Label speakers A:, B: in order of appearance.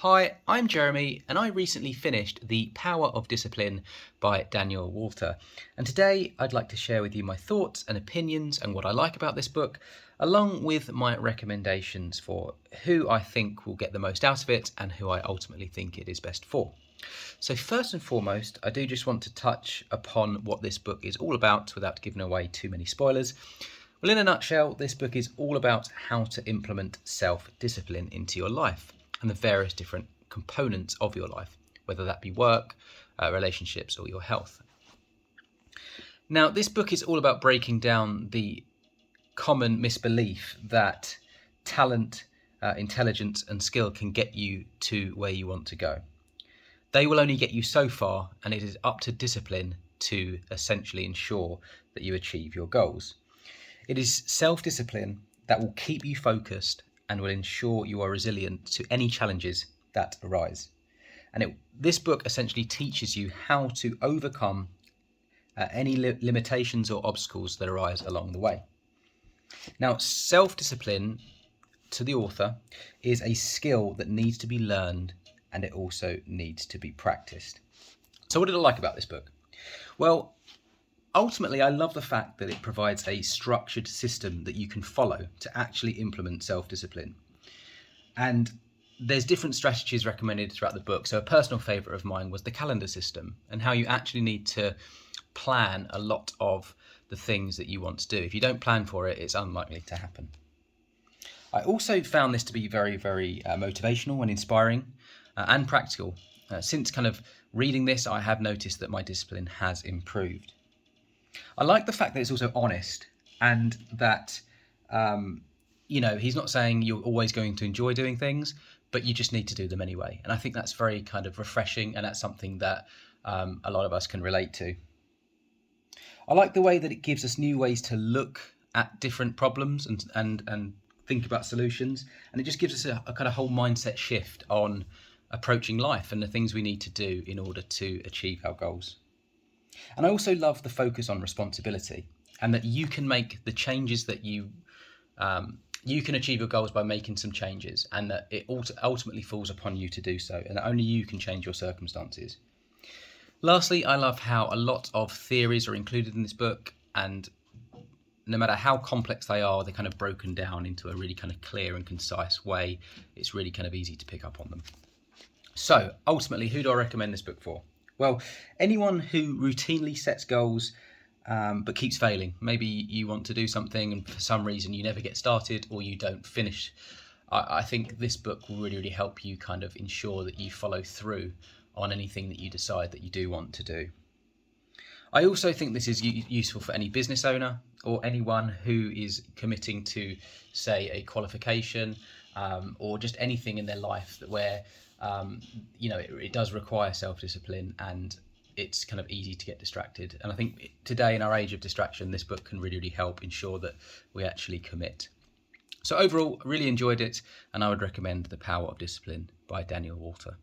A: Hi, I'm Jeremy, and I recently finished The Power of Discipline by Daniel Walter. And today I'd like to share with you my thoughts and opinions and what I like about this book, along with my recommendations for who I think will get the most out of it and who I ultimately think it is best for. So, first and foremost, I do just want to touch upon what this book is all about without giving away too many spoilers. Well, in a nutshell, this book is all about how to implement self-discipline into your life and the various different components of your life, whether that be work, relationships, or your health. Now, this book is all about breaking down the common misbelief that talent, intelligence, and skill can get you to where you want to go. They will only get you so far, and it is up to discipline to essentially ensure that you achieve your goals. It is self-discipline that will keep you focused and will ensure you are resilient to any challenges that arise. And this book essentially teaches you how to overcome any limitations or obstacles that arise along the way. Now, self-discipline, to the author, is a skill that needs to be learned, and it also needs to be practiced. So what did I like about this book? Well, ultimately, I love the fact that it provides a structured system that you can follow to actually implement self-discipline. And there's different strategies recommended throughout the book. So a personal favourite of mine was the calendar system and how you actually need to plan a lot of the things that you want to do. If you don't plan for it, it's unlikely to happen. I also found this to be very, very motivational and inspiring and practical. Since kind of reading this, I have noticed that my discipline has improved. I like the fact that it's also honest and that, he's not saying you're always going to enjoy doing things, but you just need to do them anyway. And I think that's very kind of refreshing, and that's something that a lot of us can relate to. I like the way that it gives us new ways to look at different problems and think about solutions. And it just gives us a kind of whole mindset shift on approaching life and the things we need to do in order to achieve our goals. And I also love the focus on responsibility and that you can make the changes that you can achieve your goals by making some changes, and that it ultimately falls upon you to do so, and that only you can change your circumstances. Lastly, I love how a lot of theories are included in this book, and no matter how complex they are, they're kind of broken down into a really kind of clear and concise way. It's really kind of easy to pick up on them. So ultimately, who do I recommend this book for? Well, anyone who routinely sets goals but keeps failing. Maybe you want to do something and for some reason you never get started or you don't finish. I think this book will really, really help you kind of ensure that you follow through on anything that you decide that you do want to do. I also think this is useful for any business owner or anyone who is committing to, say, a qualification or just anything in their life where it does require self-discipline, and it's kind of easy to get distracted. And I think today, in our age of distraction, this book can really, really help ensure that we actually commit. So overall, I really enjoyed it, and I would recommend The Power of Discipline by Daniel Walter.